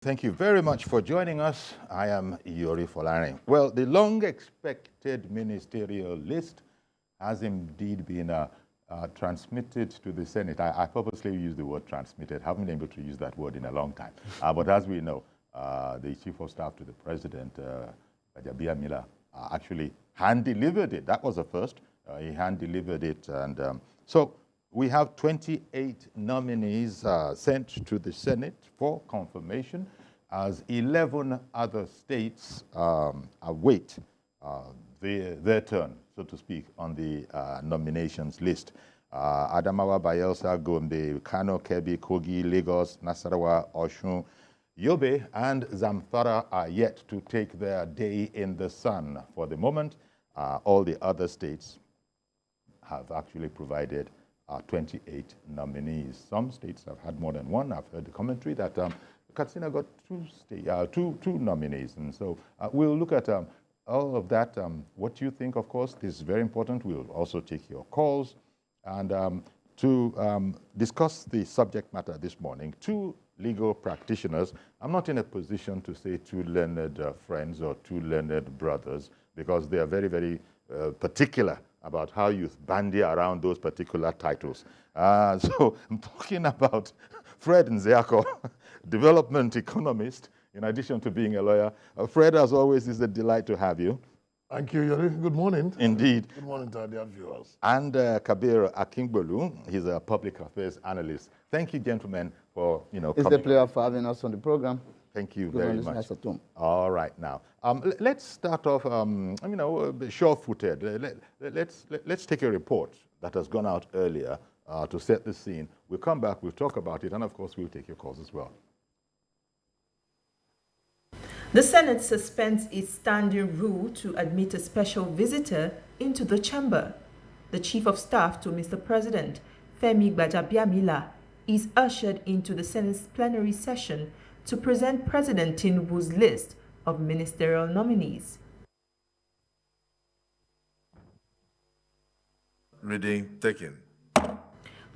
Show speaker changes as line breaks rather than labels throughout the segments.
Thank you very much for joining us. I am Yori Folari. Well, the long-expected ministerial list has indeed been transmitted to the Senate. I purposely use the word transmitted. I haven't been able to use that word in a long time. But as we know, the Chief of Staff to the President, Gbajabiamila, actually hand-delivered it. That was the first. He hand-delivered it. And so we have 28 nominees sent to the Senate for confirmation, as 11 other states await their turn, so to speak, on the nominations list. Adamawa, Bayelsa, Gombe, Kano, Kebbi, Kogi, Lagos, Nasarawa, Osun, Yobe, and Zamfara are yet to take their day in the sun. For the moment, all the other states have actually provided 28 nominees. Some states have had more than one. I've heard the commentary that Katsina got two nominees. And so we'll look at all of that. What you think, of course, this is very important. We'll also take your calls. And to discuss the subject matter this morning, two legal practitioners. I'm not in a position to say two learned friends or two learned brothers, because they are very, very particular about how you bandy around those particular titles. So I'm talking about Fred Nzeako, development economist, in addition to being a lawyer. Fred, as always, it's a delight to have you.
Thank you, Yori. Good morning.
Indeed.
Good morning to our dear viewers.
And Kabir Akingbolu, he's a public affairs analyst. Thank you, gentlemen, for coming.
It's a pleasure for having us on the program.
Thank you very much.
Nice at home.
All right, now let's start off. Sure-footed. Let's take a report that has gone out earlier to set the scene. We'll come back. We'll talk about it, and of course, we'll take your calls as well.
The Senate suspends its standing rule to admit a special visitor into the chamber. The Chief of Staff to Mr. President, Femi Gbajabiamila, is ushered into the Senate's plenary session to present President Tinubu's list of ministerial nominees.
Reading taken.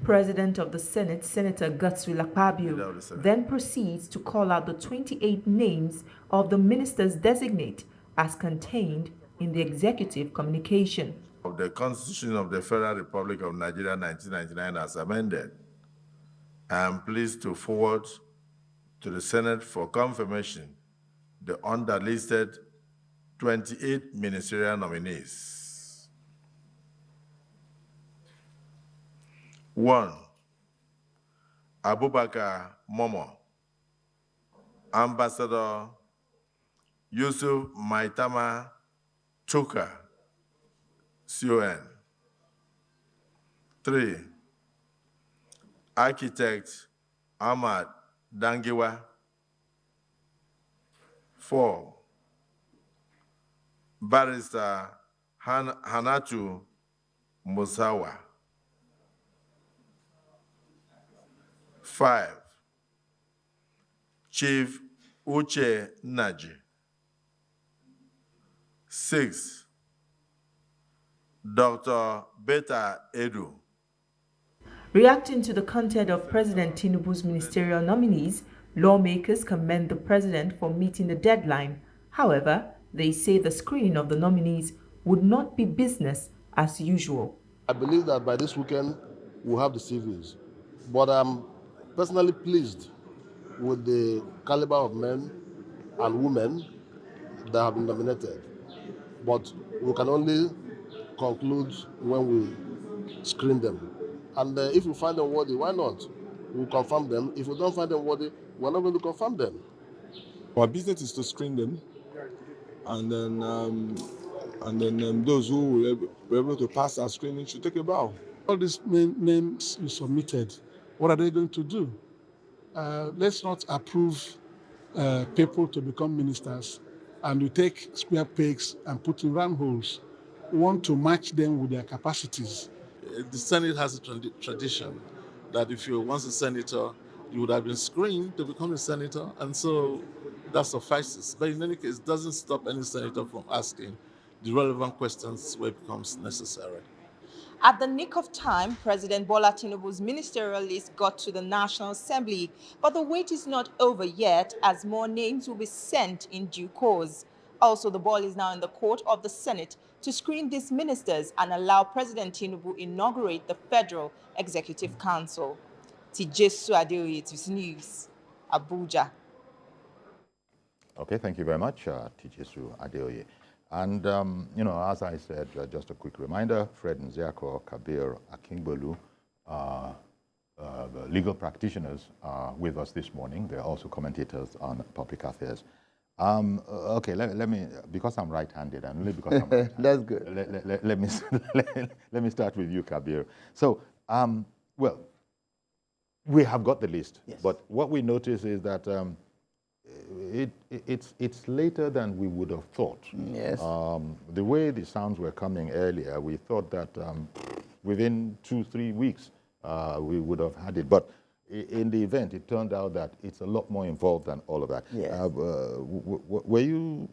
President of the Senate, Senator Godswill Akpabio, then proceeds to call out the 28 names of the ministers designate as contained in the executive communication.
Of the Constitution of the Federal Republic of Nigeria 1999 as amended, I am pleased to forward to the Senate for confirmation the underlisted 28 ministerial nominees. 1. Abubakar Momo, Ambassador Yusuf Maitama Chuka, CON. 3. Architect Ahmad Dangiwa. 4. Barrister Hanatu Musawa. 5. Chief Uche Naji. 6. Dr. Beta Edu.
Reacting to the content of President Tinubu's ministerial nominees, lawmakers commend the president for meeting the deadline. However, they say the screening of the nominees would not be business as usual.
I believe that by this weekend, we'll have the CVs. But I'm personally pleased with the caliber of men and women that have been nominated. But we can only conclude when we screen them. And if we find them worthy, why not? We'll confirm them. If we don't find them worthy, we're not going to confirm them.
Our business is to screen them, and then those who will be able to pass our screening should take a bow.
All these names you submitted, what are they going to do? Let's not approve people to become ministers and we take square pegs and put in round holes. We want to match them with their capacities.
The Senate has a tradition that if you're once a senator, you would have been screened to become a senator, and so that suffices. But in any case, it doesn't stop any senator from asking the relevant questions where it becomes necessary.
At the nick of time, President Bola Tinubu's ministerial list got to the National Assembly, but the wait is not over yet as more names will be sent in due course. Also, the ball is now in the court of the Senate to screen these ministers and allow President Tinubu inaugurate the Federal Executive Council. Tijesu Adeoye, TVC News, Abuja.
Okay, thank you very much, Tijesu Adeoye. And, you know, as I said, just a quick reminder, Fred Nziako, Kabir Akingbolu, the legal practitioners are with us this morning. They're also commentators on public affairs. Okay, let me, because I'm right-handed, and only because I'm right-handed.
That's good.
Let me start with you, Kabir. So, well, we have got the list,
yes.
But what we notice is that it's later than we would have thought.
Yes.
The way the sounds were coming earlier, we thought that within 2-3 weeks we would have had it. But in the event, it turned out that it's a lot more involved than all of that.
Yes.
Were you?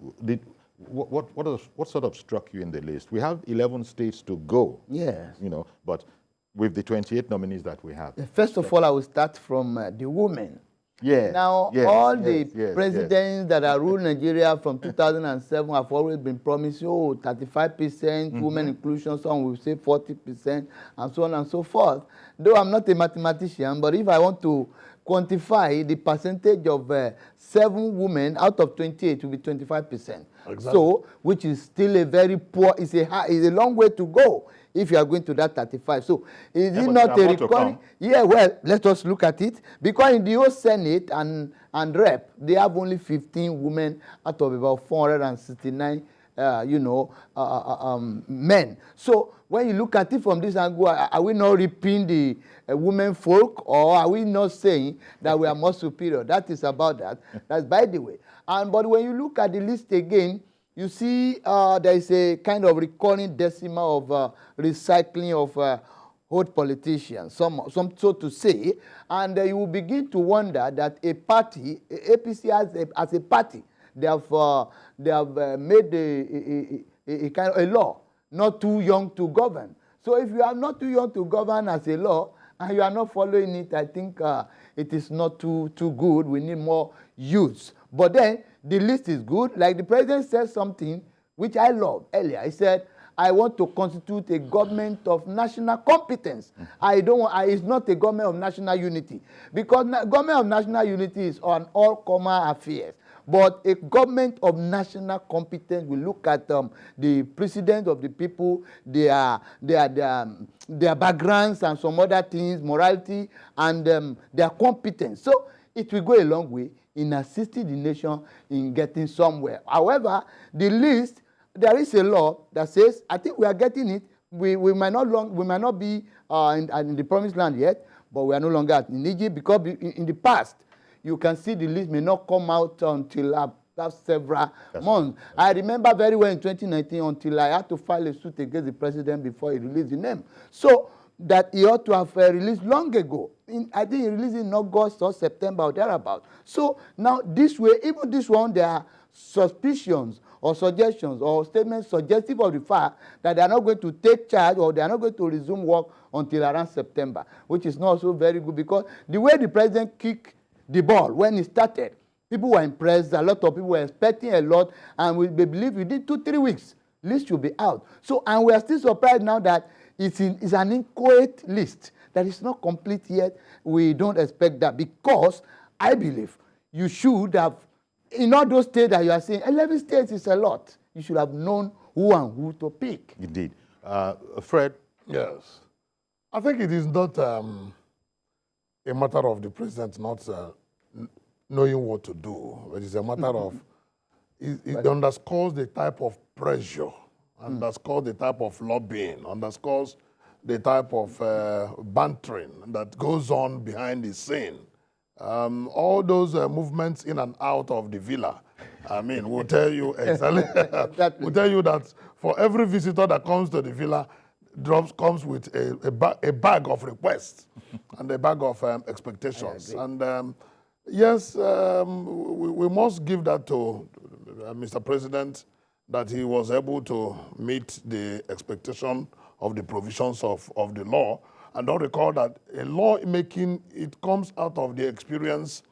What sort of struck you in the list? We have 11 states to go.
Yes.
You know, but with the 28 nominees that we have.
First of all, I will start from the women.
Yeah.
Now,
yes,
all
yes,
the
yes,
presidents that have ruled Nigeria from 2007 have always been promising, 35% women inclusion, some will say 40%, and so on and so forth. Though I'm not a mathematician, but if I want to quantify the percentage of 7 women out of 28 will be 25%. Exactly. So, which is still a very poor, it's a long way to go if you are going to that 35. So, is it not a recurring? Yeah, well, let us look at it. Because in the whole Senate and Rep, they have only 15 women out of about 469 men. So when you look at it from this angle, are we not reaping the women folk, or are we not saying that we are more superior? That is about that. That's by the way. But when you look at the list again, you see there is a kind of recurring decimal of recycling of old politicians, some so to say, and you will begin to wonder that a party, APC as a party, they have made a kind of a law, not too young to govern. So if you are not too young to govern as a law and you are not following it, I think it is not too good. We need more youths. But then the list is good. Like the president said something which I love earlier. He said, I want to constitute a government of national competence. I don't want, it's not a government of national unity. Because government of national unity is on all common affairs. But a government of national competence will look at the precedent of the people, their backgrounds and some other things, morality, and their competence. So it will go a long way in assisting the nation in getting somewhere. However, the list, there is a law that says, I think we are getting it. We might not be in the promised land yet, but we are no longer in Egypt, because in the past, you can see the list may not come out until after several months. I remember very well in 2019 until I had to file a suit against the president before he released the name. So that he ought to have released long ago. I think he released in August or September or thereabout. So now this way, even this one, there are suspicions or suggestions or statements suggestive of the fact that they are not going to take charge or they are not going to resume work until around September, which is not so very good, because the way the president kicked the ball when he started, people were impressed, a lot of people were expecting a lot, and we believe within 2-3 weeks, list should be out. So, and we are still surprised now that it's an inchoate list that is not complete yet. We don't expect that, because I believe you should have, in all those states that you are saying, 11 states is a lot. You should have known who and who to pick.
Indeed. Fred?
Yes. I think it is not a matter of the president not knowing what to do. It is a matter of, it underscores the type of pressure, underscores the type of lobbying, underscores the type of bantering that goes on behind the scene. All those movements in and out of the villa, I mean, will tell you exactly, will tell you that for every visitor that comes to the villa, comes with a bag of requests and a bag of expectations. And yes, we must give that to Mr. President, that he was able to meet the expectation of the provisions of the law. And don't recall that a law making, it comes out of the experience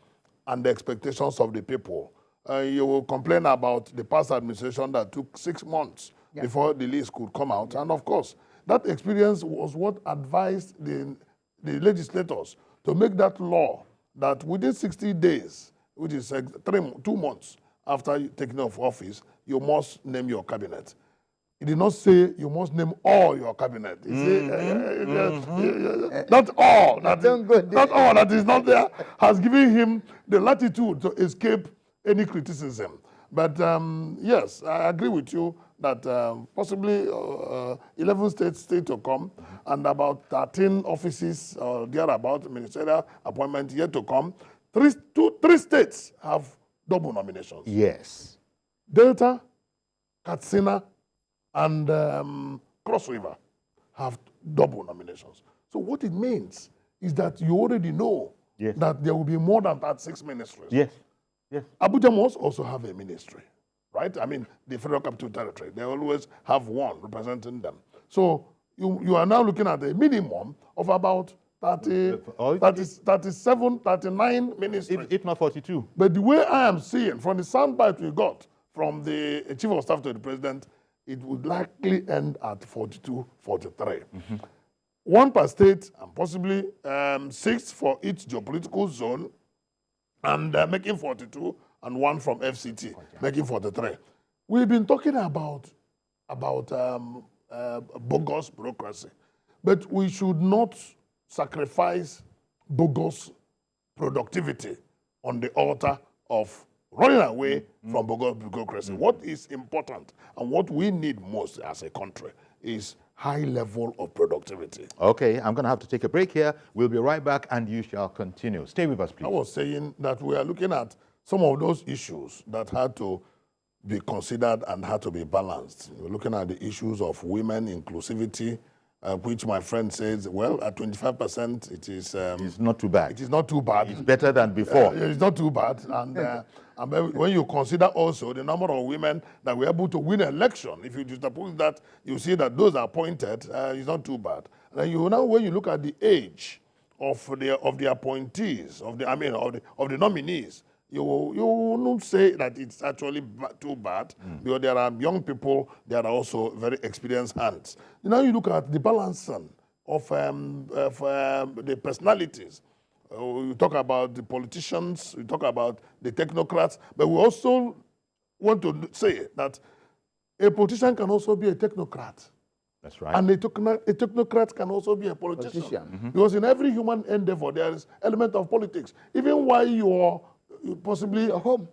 and the expectations of the people. You will complain about the past administration that took 6 months before the list could come out. And of course, that experience was what advised the legislators to make that law that within 60 days, which is 2 months after taking off office, you must name your cabinet. He did not say you must name all your cabinet. He said, not all that is not there has given him the latitude to escape any criticism. But yes, I agree with you that possibly 11 states still to come, and about 13 offices or thereabout, ministerial appointments yet to come. Three states have double nominations.
Yes.
Delta, Katsina, and Cross River have double nominations. So what it means is that you already know that there will be more than 36 ministries.
Yes. Yes.
Abuja must also have a ministry, right? I mean, the Federal Capital Territory, they always have one representing them. So you are now looking at a minimum of about 37, 39 ministries.
If not 42.
But the way I am seeing, from the soundbite we got from the Chief of Staff to the President, it would likely end at 42, 43. One per state, and possibly 6 for each geopolitical zone, and making 42, and 1 from FCT, making 43. We've been talking about bogus bureaucracy, but we should not sacrifice bogus productivity on the altar of running away from bogus bureaucracy. What is important and what we need most as a country is high level of productivity.
Okay, I'm going to have to take a break here. We'll be right back and you shall continue. Stay with us, please.
I was saying that we are looking at some of those issues that had to be considered and had to be balanced. We're looking at the issues of women inclusivity, which my friend says, well, at 25%, it is...
it's not too bad.
It is not too bad.
It's better than before.
It's not too bad. And when you consider also the number of women that were able to win an election, if you juxtapose that, you see that those are appointed, it's not too bad. And when you look at the age of the appointees, of the nominees, you will not say that it's actually too bad, because there are young people, there are also very experienced hands. Now you look at the balancing of the personalities. We talk about the politicians, we talk about the technocrats, but we also want to say that a politician can also be a technocrat.
That's right.
And a technocrat can also be a politician. Because in every human endeavor, there is element of politics. Even while you are possibly at home.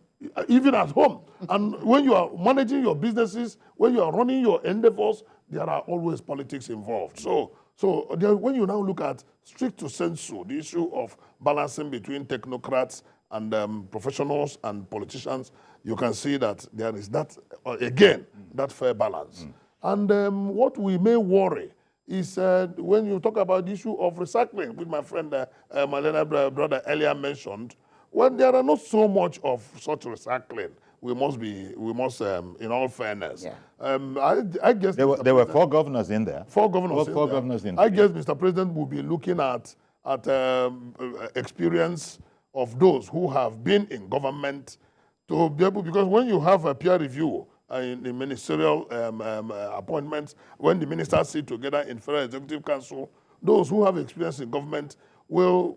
Even at home. And when you are managing your businesses, when you are running your endeavors, there are always politics involved. So when you now look at strict to sensu, the issue of balancing between technocrats and professionals and politicians, you can see that there is that, again, that fair balance. And what we may worry is when you talk about the issue of recycling, which my friend, my brother earlier mentioned, when there are not so much of such recycling, we must, in all fairness. I guess
there were 4 governors in there.
4 governors.
Four governors in there.
I guess Mr. President will be looking at experience of those who have been in government to be able, because when you have a peer review in the ministerial appointments, when the ministers sit together in Federal Executive Council, those who have experience in government will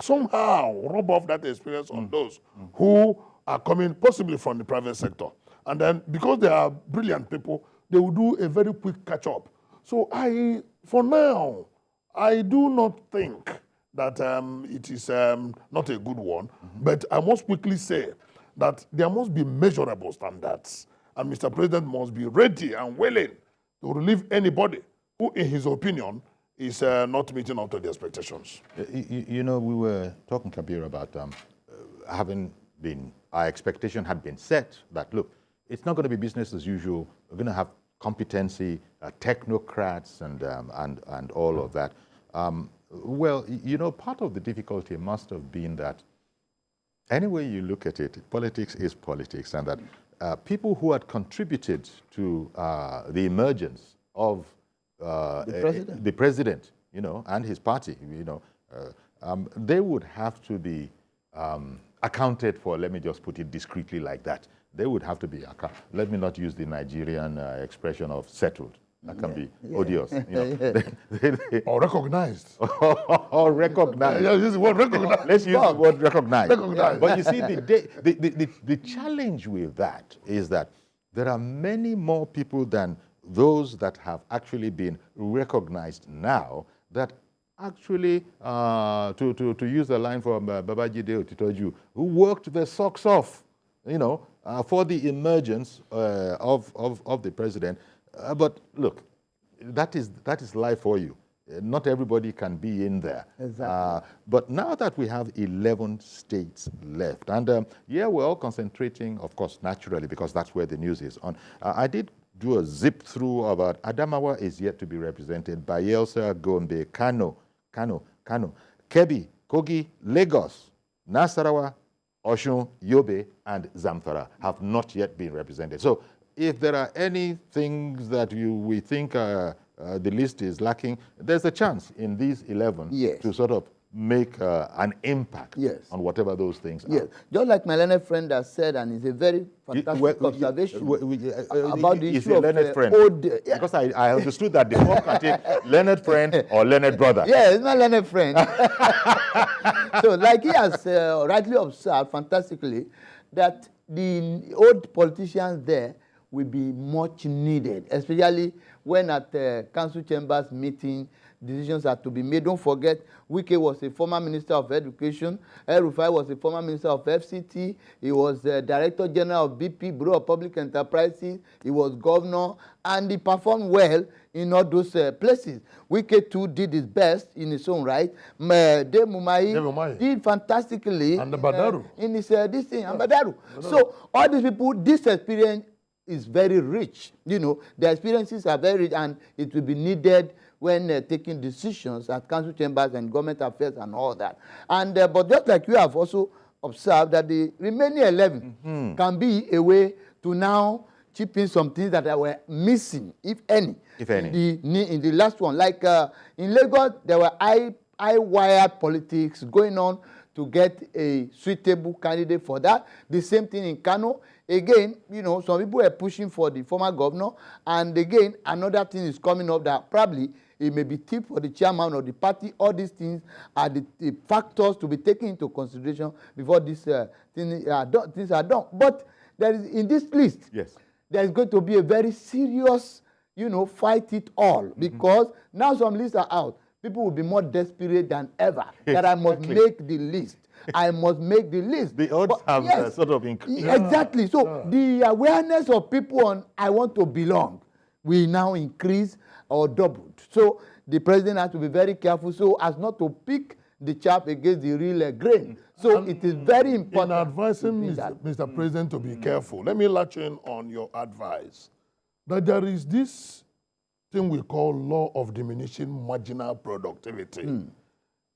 somehow rub off that experience on those who are coming possibly from the private sector. And then because they are brilliant people, they will do a very quick catch-up. So for now, I do not think that it is not a good one, but I must quickly say that there must be measurable standards, and Mr. President must be ready and willing to relieve anybody who, in his opinion, is not meeting up to the expectations.
You know, we were talking, Kabir, about our expectation had been set that, look, it's not going to be business as usual. We're going to have competency, technocrats, and all of that. Well, you know, part of the difficulty must have been that any way you look at it, politics is politics, and that people who had contributed to the emergence of the president, and his party, they would have to be accounted for. Let me just put it discreetly like that. They would have to be, let me not use the Nigerian expression of settled. That can be odious.
Or recognized.
Or recognized.
Yeah, use the word recognized.
Let's use the word recognized.
Recognized.
But you see, the challenge with that is that there are many more people than those that have actually been recognized now that actually, to use a line from Babajide Otitoju, who worked their socks off, for the emergence of the president. But look, that is life for you. Not everybody can be in there.
Exactly.
But now that we have 11 states left, and we're all concentrating, of course, naturally, because that's where the news is on. I did do a zip through about Adamawa is yet to be represented, Bayelsa, Gombe, Kano, Kebbi, Kogi, Lagos, Nasarawa, Osun, Yobe, and Zamfara have not yet been represented. So if there are any things that we think the list is lacking, there's a chance in these 11 to sort of make an impact on whatever those things are.
Just like my learned friend has said, and it's a very fantastic observation about the issue of
learned friend. Because I understood that the form can take learned friend or learned brother.
Yeah, it's my learned friend. So like he has rightly observed fantastically, that the old politicians there will be much needed, especially when at the council chambers meeting, decisions are to be made. Don't forget, Wike was a former Minister of Education. El-Rufai was a former Minister of FCT. He was Director General of BP, Bureau of Public Enterprises. He was Governor, and he performed well in all those places. Wike too did his best in his own right. De Mumai did fantastically.
And the Badaru.
In his this thing, and Badaru. So all these people, this experience is very rich. The experiences are very rich, and it will be needed when taking decisions at council chambers and government affairs and all that. And but just like you have also observed that the remaining 11 can be a way to now chip in some things that were missing, if any. In the last one. Like in Lagos, there were high-wired politics going on to get a suitable candidate for that. The same thing in Kano. Again, some people are pushing for the former governor. And again, another thing is coming up that probably it may be tip for the chairman of the party. All these things are the factors to be taken into consideration before these things are done. But there is, in this list, there is going to be a very serious, fight it all. Because now some lists are out. People will be more desperate than ever that I must make the list. I must make the list.
The odds have sort of increased.
Exactly. So the awareness of people on I want to belong will now increase or doubled. So the president has to be very careful so as not to pick the chaff against the real grain. So it is very important.
In advising Mr. President to be careful, let me latch in on your advice that there is this thing we call law of diminishing marginal productivity.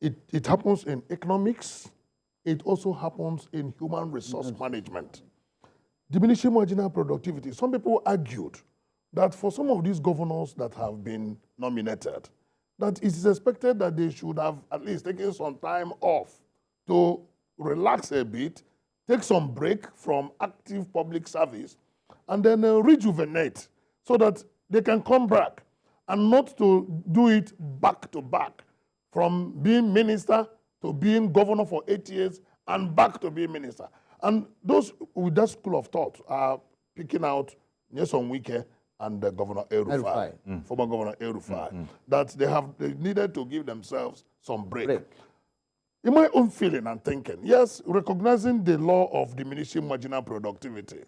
It happens in economics. It also happens in human resource management. Diminishing marginal productivity. Some people argued that for some of these governors that have been nominated, that it is expected that they should have at least taken some time off to relax a bit, take some break from active public service, and then rejuvenate so that they can come back and not to do it back to back from being minister to being governor for 8 years and back to being minister. And those with that school of thought are picking out Nyesom Wike and Governor El-Rufai, former Governor El-Rufai, that they needed to give themselves some break. In my own feeling and thinking, yes, recognizing the law of diminishing marginal productivity,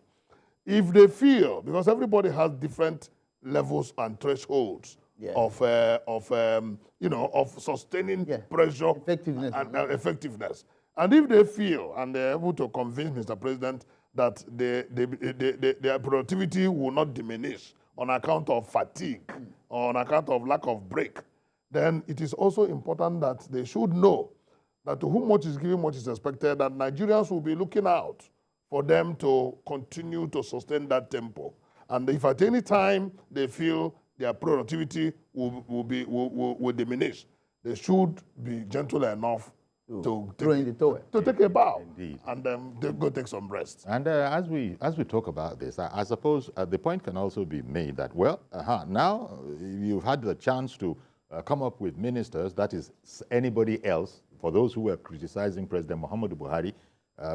if they feel, because everybody has different levels and thresholds of sustaining pressure and effectiveness. And if they feel and they're able to convince Mr. President that their productivity will not diminish on account of fatigue or on account of lack of break, then it is also important that they should know that to whom much is given, much is expected, that Nigerians will be looking out for them to continue to sustain that tempo. And if at any time they feel their productivity will diminish. They should be gentle enough to take a bow.
Indeed.
And they go take some rest.
And as we talk about this, I suppose the point can also be made that, well, now you've had the chance to come up with ministers, that is anybody else. For those who were criticizing President Muhammadu Buhari,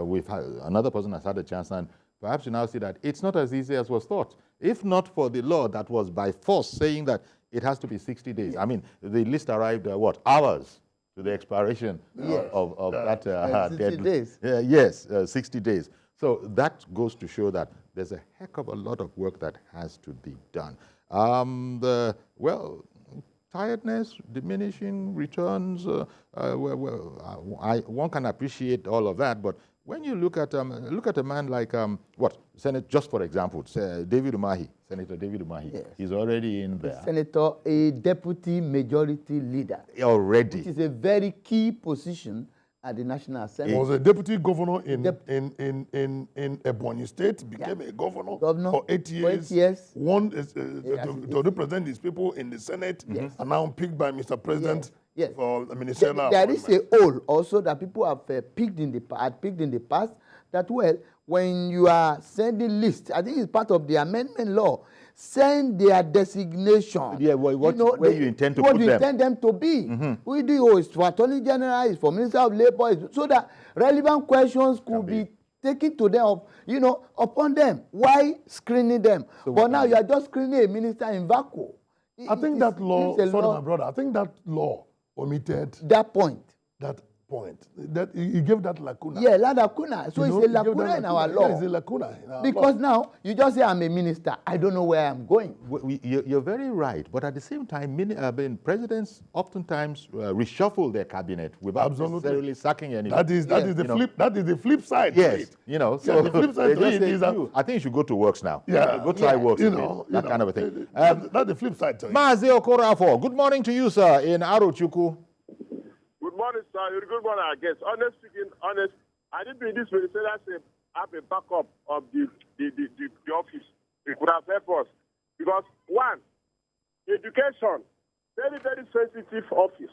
we've had, another person has had a chance, and perhaps you now see that it's not as easy as was thought. If not for the law that was by force saying that it has to be 60 days. I mean, the list arrived, what, hours to the expiration of that
60 days.
Yes, 60 days. So that goes to show that there's a heck of a lot of work that has to be done. Well, tiredness, diminishing returns, one can appreciate all of that, but when you look at a man like just for example, David Umahi, Senator David Umahi,
yes.
He's already in there.
Senator, a deputy majority leader.
Already.
Which is a very key position at the National Assembly.
He was a deputy governor in Ebonyi State, became a governor for 8 years. Won to represent his people in the Senate, and now picked by Mr. President for the ministerial
There is a hole also that people have picked in the past that, well, when you are sending lists, I think it's part of the amendment law, send their designation.
Yeah, well, where you intend to put them.
What you intend them to be. We do, it's for Attorney General, it's for Minister of Labor, so that relevant questions could be taken to them, upon them. Why screening them? So but now you are just screening a minister in vacuum.
I think that law, sorry, my brother, I think that law omitted
that point.
That he gave that lacuna.
Yeah, that lacuna. So it's a lacuna in our law.
Yeah, it's a lacuna in our
because
law.
now you just say I'm a minister. I don't know where I'm going.
You're very right, but at the same time, presidents oftentimes reshuffle their cabinet without necessarily sacking anybody.
That is the flip side.
Yes, so
the flip side to it is that
I think you should go to works now.
Yeah,
go try works. That kind of a thing.
That's the flip side to it.
Maazi Okorafor, good morning to you, sir, in Arochukwu.
Good morning, sir. Good morning, I guess. Honest, I didn't bring this minister as a backup of the office. It could have helped us. Because, one, education, very, very sensitive office.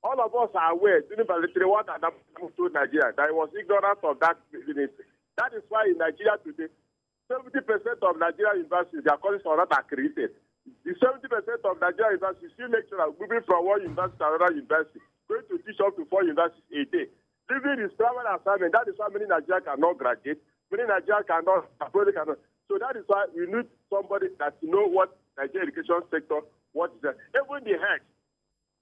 All of us are aware, during the war that happened to Nigeria, that I was ignorant of that ministry. That is why in Nigeria today, 70% of Nigerian universities, their colleges are not accredited. The 70% of Nigerian universities still lecturers moving from one university to another university, going to teach up to 4 universities a day. Living is travel assignment. That is why many Nigerians cannot graduate. Many Nigerians cannot. So that is why we need somebody that knows what Nigerian education sector, what is that. Even the health.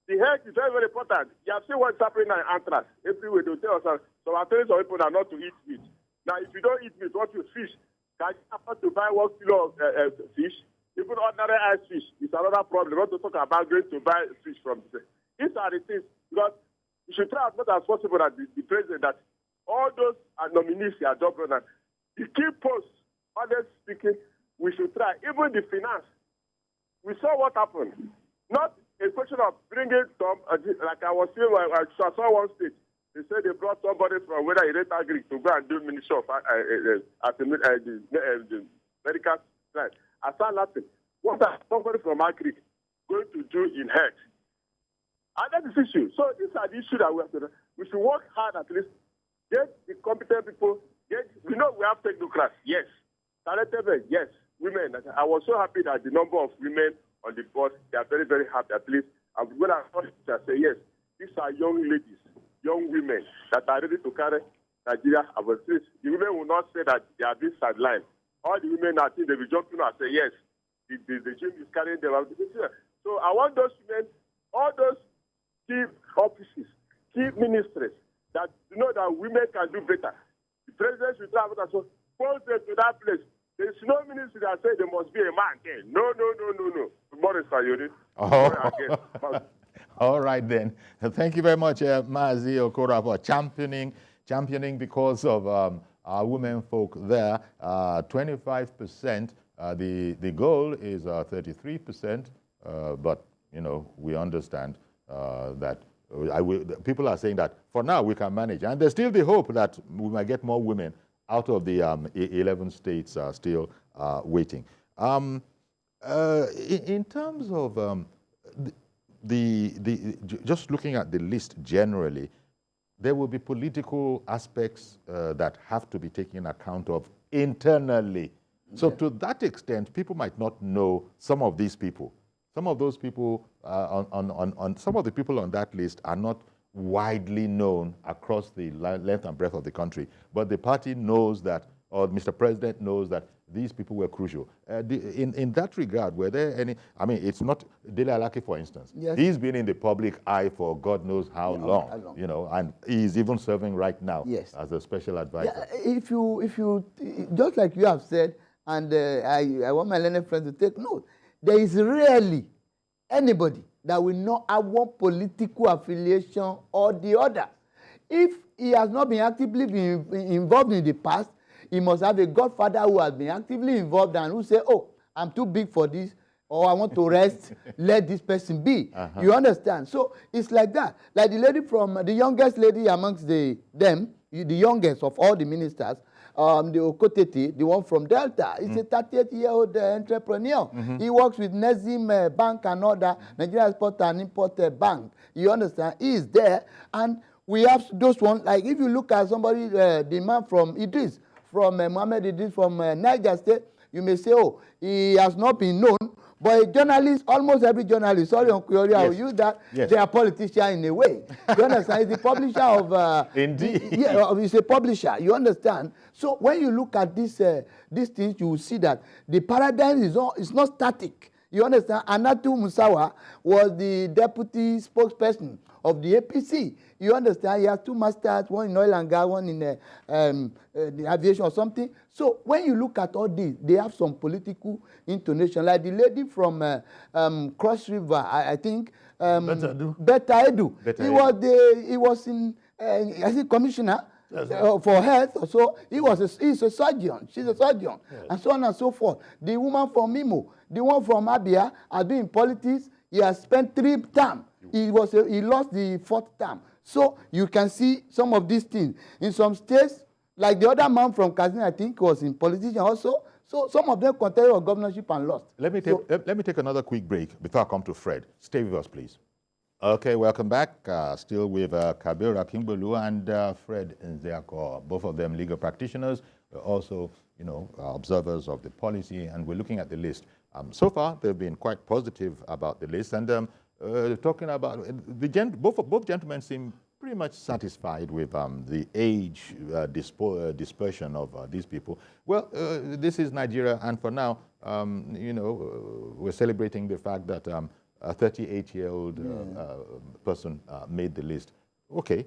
The health is very, very important. You have seen what's happening in Anthrax. Everywhere they tell us some attorneys of people are not to eat meat. Now, if you don't eat meat, what you fish? Can you afford to buy 1 kilo of fish? Even ordinary ice fish is another problem. We want to talk about going to buy fish from this. These are the things, because we should try as much as possible that the president, that all those nominees are job runners. The key posts, honestly speaking, we should try. Even the finance, we saw what happened. Not a question of bringing some, like I was saying, I saw one state. They said they brought somebody from whether he rent Greek to go and do ministry of the medical side. I saw nothing. What are somebody from Agric going to do in health? And that is the issue. So these are the issues that we have to do. We should work hard at least, get the competent people, we know we have technocrats, yes. Talented men, yes. Women. I was so happy that the number of women on the board, they are very, very happy at least. And when I say, yes, these are young ladies, young women that are ready to carry Nigeria our streets. The women will not say that they are being sidelined. All the women are think they will jump in and say, yes, the gym is carrying them out. So I want those women, all those key offices, key ministries, that you know that women can do better. The president should travel and so post them to that place. There is no ministry that says there must be a man there. No. Good morning, Sir Yuri.
All right then. Thank you very much, Maazi Okora, for championing because of our women folk there. 25%. The goal is 33%, but we understand that people are saying that for now we can manage, and there's still the hope that we might get more women out of the 11 states still waiting. In terms of just looking at the list generally, there will be political aspects that have to be taken account of internally. So to that extent, people might not know some of these people. Some of those people, some of the people on that list are not widely known across the length and breadth of the country. But the party knows that, or Mr. President knows that these people were crucial. In that regard, were there any, I mean, it's not, Dele Alaki, for instance,
yes.
He's been in the public eye for God knows how long, you know, and he's even serving right now
yes.
as a special advisor.
Yeah, if you, just like you have said, and I want my learned friends to take note, there is rarely anybody that will not have one political affiliation or the other. If he has not been actively involved in the past, he must have a godfather who has been actively involved and who say, oh, I'm too big for this, or I want to rest, let this person be. You understand? So it's like that. Like the lady from, the youngest lady amongst the youngest of all the ministers, the Okotete, the one from Delta, is a 38-year-old entrepreneur. He works with Nezim Bank and other Nigeria Export and Import Bank. You understand? He is there, and we have those ones. Like if you look at somebody, the man from Idris, from Mohammed Idris from Niger State, you may say, oh, he has not been known. But a journalist, almost every journalist, sorry, Uncle Yori, I will use that, they are politicians in a way. You understand? He's the publisher of...
Indeed.
He's a publisher, you understand? So when you look at these things, you will see that the paradigm is not static. You understand? Anatu Musawa was the deputy spokesperson of the APC. You understand? He has two masters, one in oil and gas, one in the aviation or something. So when you look at all this, they have some political intonation. Like the lady from Cross River, I think, Beta Edu. He was in, I think, commissioner for health. So he's a surgeon. She's a surgeon, and so on and so forth. The woman from Imo, the one from Abia, has been in politics. He has spent 3 terms. He lost the 4th term. So you can see some of these things. In some states, like the other man from Kazin, I think, was in politician also. So some of them contested for governorship and lost.
Let me take another quick break before I come to Fred. Stay with us, please. Okay, welcome back. Still with Kabir Akimbolu and Fred Nzeako, both of them legal practitioners, also, you know, observers of the policy, and we're looking at the list. So far, they've been quite positive about the list, and talking about both gentlemen seem pretty much satisfied with the age dispersion of these people. Well, this is Nigeria, and for now, you know, we're celebrating the fact that a 38-year-old person made the list. Okay,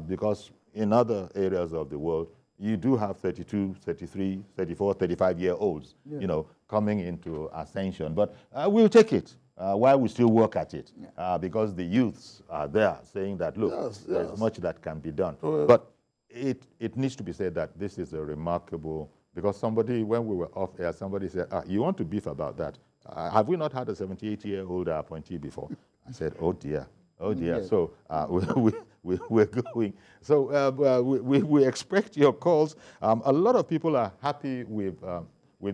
because in other areas of the world, you do have 32, 33, 34, 35-year-olds, you know, coming into ascension. But we'll take it while we still work at it, because the youths are there saying that, look, there's much that can be done. But it needs to be said that this is a remarkable, because somebody, when we were off air, somebody said, you want to beef about that? Have we not had a 78-year-old appointee before? I said, oh dear. Oh dear. Yeah. So we're going. So we expect your calls. A lot of people are happy with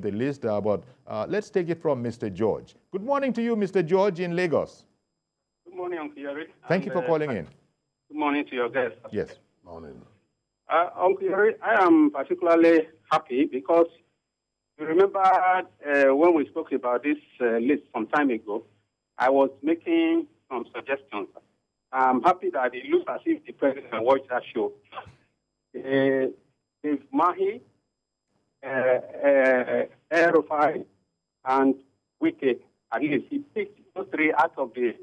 the list, but let's take it from Mr. George. Good morning to you, Mr. George in Lagos.
Good morning, Uncle Yori.
Thank you for calling in.
Good morning to your guests.
Yes.
Morning.
Uncle Yori, I am particularly happy because you remember when we spoke about this list some time ago, I was making some suggestions. I'm happy that it looks as if the president watched that show. If Mahi, Erufai, and Wike, at least he picked those 3 out of the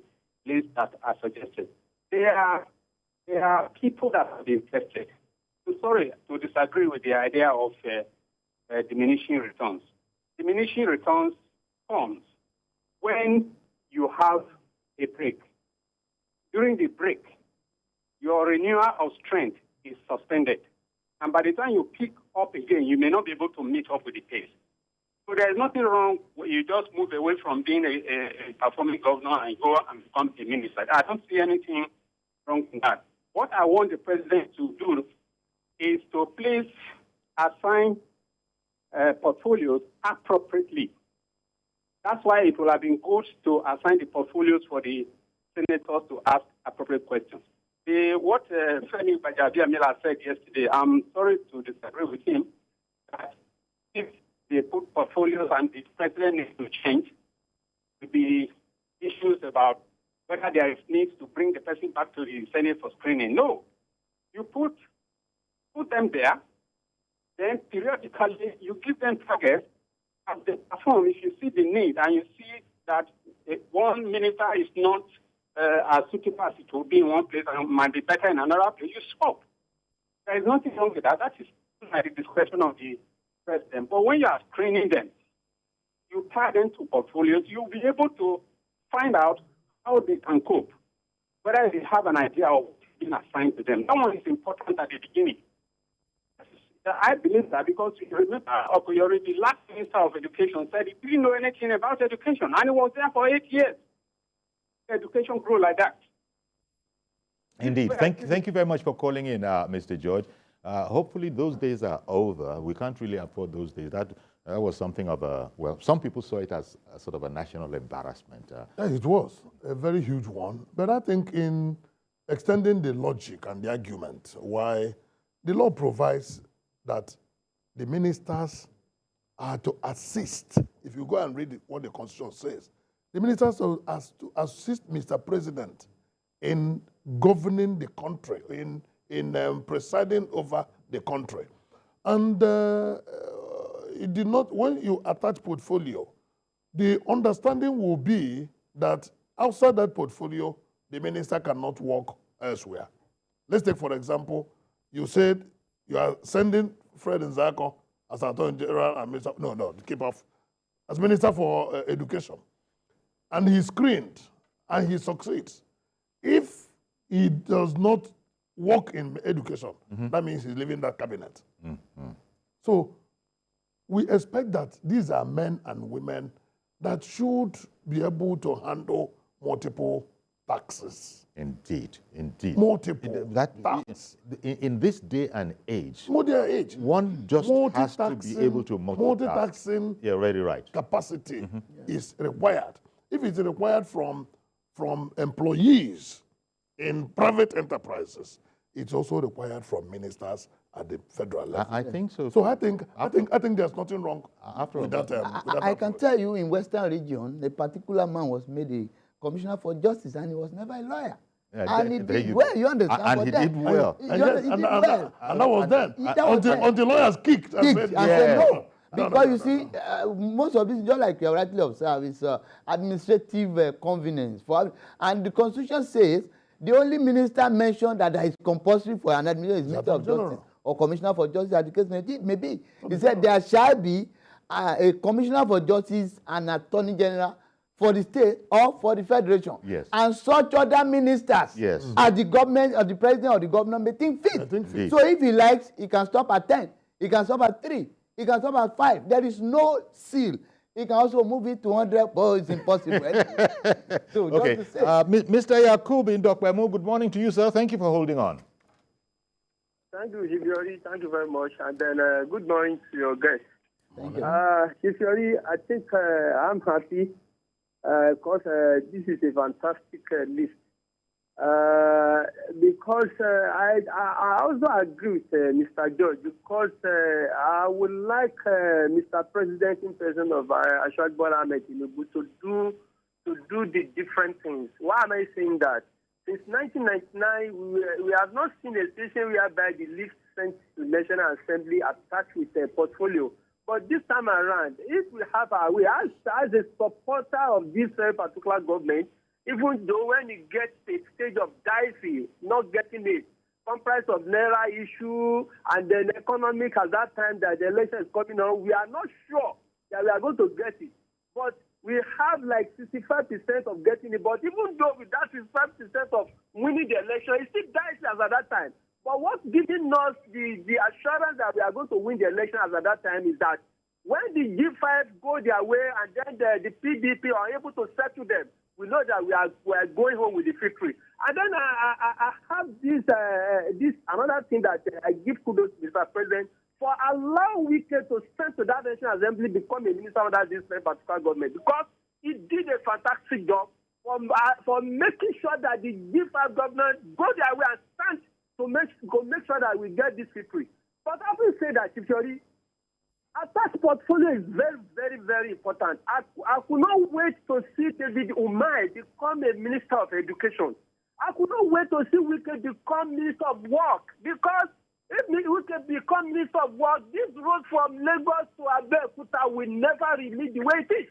list that are suggested. There are people that have been tested. I'm sorry to disagree with the idea of diminishing returns. Diminishing returns comes when you have a break. During the break, your renewal of strength is suspended. And by the time you pick up again, you may not be able to meet up with the pace. So there is nothing wrong when you just move away from being a performing governor and go and become a minister. I don't see anything wrong in that. What I want the president to do is to please assign portfolios appropriately. That's why it will have been good to assign the portfolios for the senators to ask appropriate questions. What Femi Gbajabiamila said yesterday, I'm sorry to disagree with him, that if they put portfolios and the president needs to change, there will be issues about whether there is need to bring the person back to the Senate for screening. No. You put them there, then periodically you give them targets as they perform. If you see the need and you see that one minister is not as suitable as it will be in one place and might be better in another place, you swap. There is nothing wrong with that. That is at the discretion of the president. But when you are screening them, you tie them to portfolios, you'll be able to find out how they can cope, whether they have an idea of what's being assigned to them. That one is important at the beginning. I believe that because you remember, Okoyori, the last Minister of Education, said he didn't know anything about education, and he was there for 8 years. Education grew like that.
Indeed. Thank you very much for calling in, Mr. George. Hopefully those days are over. We can't really afford those days. That was something of a, well, some people saw it as a sort of a national embarrassment.
It was a very huge one. But I think in extending the logic and the argument why the law provides that the ministers are to assist. If you go and read what the Constitution says, the ministers are to assist Mr. President in governing the country, in presiding over the country. And it did not, when you attach portfolio, the understanding will be that outside that portfolio, the minister cannot work elsewhere. Let's take, for example, you said you are sending Fred Nzako as Attorney General and Minister, keep off, as Minister for Education. And he screened and he succeeds. If he does not work in education, that means he's leaving that cabinet. So we expect that these are men and women that should be able to handle multiple taxes.
Indeed, indeed.
Multiple tax.
In this day and age,
one
just has to be able to multitask.
Multitasking
right.
capacity is required. If it's required from employees in private enterprises, it's also required from ministers at the federal level.
I think so.
So I think there's nothing wrong with that.
I can tell you, in Western region, a particular man was made a commissioner for justice, and he was never a lawyer. And he did well, you understand?
And he did well.
And that was then. Until lawyers kicked and said
no. Because you see, most of this, just like you rightly observed, is administrative convenience. And the Constitution says the only minister mentioned that is compulsory for an administrator is Minister of Justice or Commissioner for Justice, as the case may be. He said there shall be a Commissioner for Justice and Attorney General for the state or for the federation.
Yes.
And such other ministers as the government or the president or the governor may think fit. So if he likes, he can stop at 10. He can stop at 3. He can stop at 5. There is no seal. He can also move it to 100, but it's impossible. So
okay. Mr. Yakub in Dokpemu, good morning to you, sir. Thank you for holding on.
Thank you, Jibiori. Thank you very much. And then good morning to your guests.
Thank you.
Jibiori, I think I'm happy because this is a fantastic list. Because I also agree with Mr. George, because I would like Mr. President in person of Bola Tinubu to do the different things. Why am I saying that? Since 1999, we have not seen a situation whereby the list sent to National Assembly attached with a portfolio. But this time around, if we have our way, as a supporter of this particular government, even though when it gets to a stage of dicey, not getting it, comprised of Naira issue and then economic at that time that the election is coming on, we are not sure that we are going to get it. But we have like 65% of getting it. But even though with that 65% of winning the election, it's still dicey as at that time. But what's giving us the assurance that we are going to win the election as at that time is that when the G5 go their way and then the PDP are able to settle them, we know that we are going home with the victory. And then I have this another thing that I give kudos to Mr. President for allowing Wike to send to that National Assembly become a minister under this particular government, because he did a fantastic job for making sure that the G5 government go their way and stand to make sure that we get this victory. But I will say that, Chief Yori, a tax portfolio is very, very, very important. I could not wait to see David Umar become a Minister of Education. I could not wait to see Wike become Minister of Work, because if Wike become Minister of Work, this road from Lagos to Abeokuta will never remain the way it is.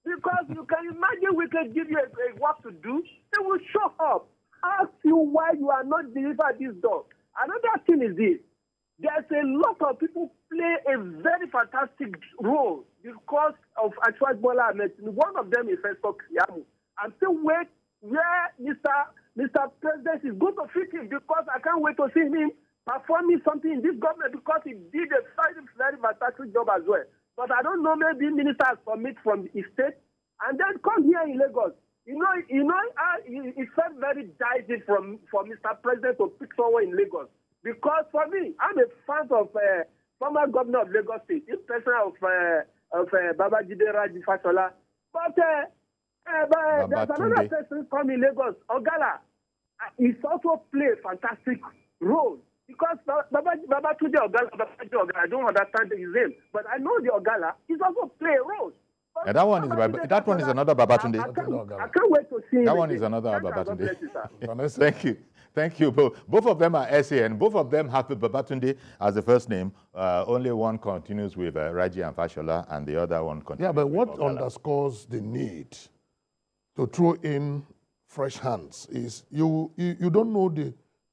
Because you can imagine we can give you a work to do, they will show up, ask you why you are not delivered this dog. Another thing is this: there's a lot of people play a very fantastic role because of Ashwad Bola Ahmed. One of them is Fesco Kriyamu. I'm still waiting where Mr. President is going to fit him, because I can't wait to see him performing something in this government, because he did a very, very fantastic job as well. But I don't know, maybe ministers commit from the state and then come here in Lagos. It felt very dicey for Mr. President to pick someone in Lagos. Because for me, I'm a fan of former governor of Lagos State, in person of Babajide Raji Fashola. But there's another person from in Lagos, Ogala. He's also played a fantastic role. Because Babatunde Ogala, I don't understand his name, but I know the Ogala. He's also play a role.
Yeah, that one is another Babatunde.
I can't wait to see him.
That one is another Babatunde. Thank you. Both of them are SA, and both of them have Babatunde as the first name. Only one continues with Raji and Fashola, and the other one continues.
Yeah, but what
Ogala.
underscores the need to throw in fresh hands is you don't know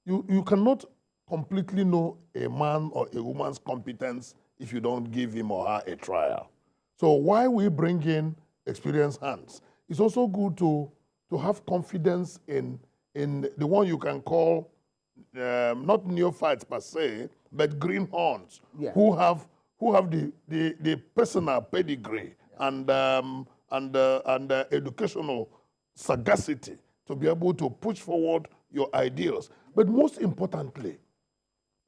you cannot completely know a man or a woman's competence if you don't give him or her a trial. So while we bring in experienced hands, it's also good to have confidence in the one you can call not neophytes per se, but greenhorns, who have the personal pedigree and educational sagacity to be able to push forward your ideals. But most importantly,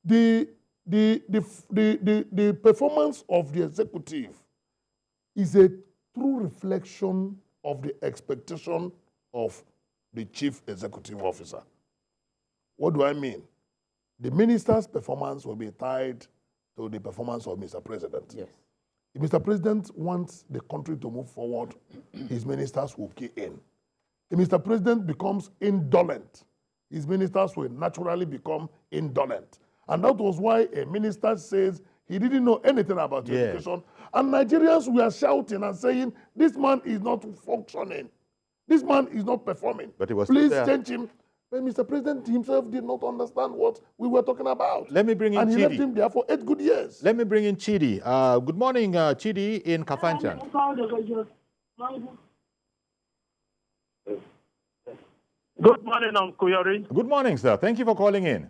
the performance of the executive is a true reflection of the expectation of the chief executive officer. What do I mean? The minister's performance will be tied to the performance of Mr. President.
Yes.
If Mr. President wants the country to move forward, his ministers will key in. If Mr. President becomes indolent, his ministers will naturally become indolent. And that was why a minister says he didn't know anything about education. And Nigerians were shouting and saying, this man is not functioning. This man is not performing.
But he was
Please change him. But Mr. President himself did not understand what we were talking about.
Let me bring in Chidi.
And he left him there for 8 good years.
Let me bring in Chidi. Good morning, Chidi in Kafanchan.
Good morning, Uncle Yori.
Good morning, sir. Thank you for calling in.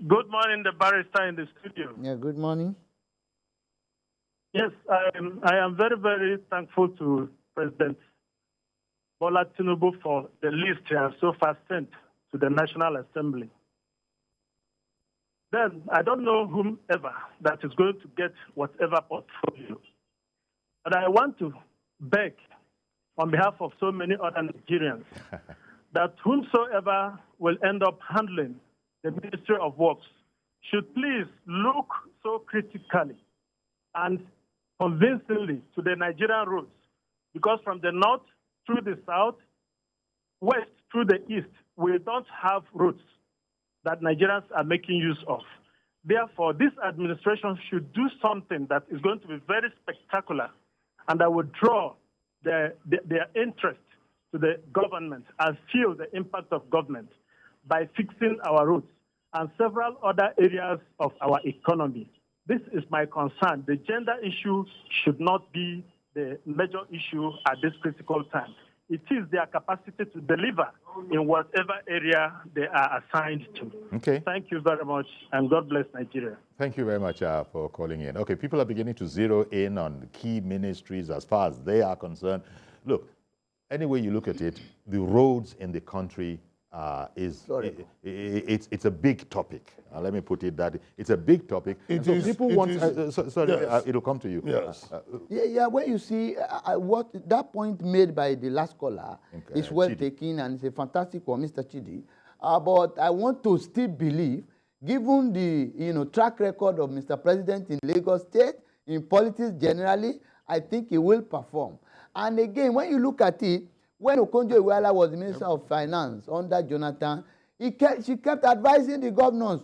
Good morning, the barrister in the studio.
Yeah, good morning.
Yes, I am very, very thankful to President Bola Tinubu for the list he has so far sent to the National Assembly. Then, I don't know whomever that is going to get whatever portfolio. But I want to beg on behalf of so many other Nigerians that whomsoever will end up handling the Ministry of Works should please look so critically and convincingly to the Nigerian roads, because from the north through the south, west through the east, we don't have roads that Nigerians are making use of. Therefore, this administration should do something that is going to be very spectacular and that will draw their interest to the government and feel the impact of government by fixing our roads and several other areas of our economy. This is my concern. The gender issue should not be the major issue at this critical time. It is their capacity to deliver in whatever area they are assigned to.
Okay.
Thank you very much, and God bless Nigeria.
Thank you very much for calling in. Okay, people are beginning to zero in on key ministries as far as they are concerned. Look, any way you look at it, the roads in the country it's a big topic. Let me put it that it's a big topic. People want. Sorry, yes. It'll come to you.
Yes.
Yeah. When you see what that point made by the last caller is well taken, and it's a fantastic one, Mr. Chidi. But I want to still believe, given the track record of Mr. President in Lagos State, in politics generally, I think he will perform. And again, when you look at it, when Okonjo-Iweala was the Minister of Finance under Jonathan, she kept advising the governors,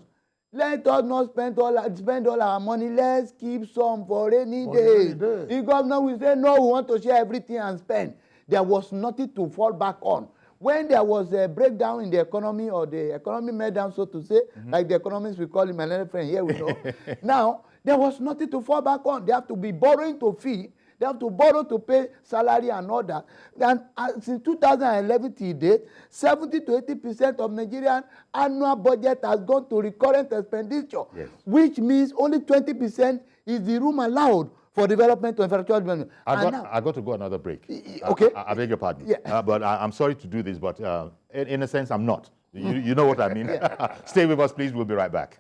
let us not spend all our money, let's keep some for rainy days. The governor will say, no, we want to share everything and spend. There was nothing to fall back on. When there was a breakdown in the economy, or the economy meltdown, so to say, like the economists we call him, my little friend here, we know. Now, there was nothing to fall back on. They have to be borrowing to feed. They have to borrow to pay salary and all that. And since 2011 till date, 70 to 80% of Nigerian annual budget has gone to recurrent expenditure, which means only 20% is the room allowed for development of infrastructural development.
I got to go another break.
Okay.
I beg your pardon. But I'm sorry to do this, but in a sense, I'm not. You know what I mean? Stay with us, please. We'll be right back.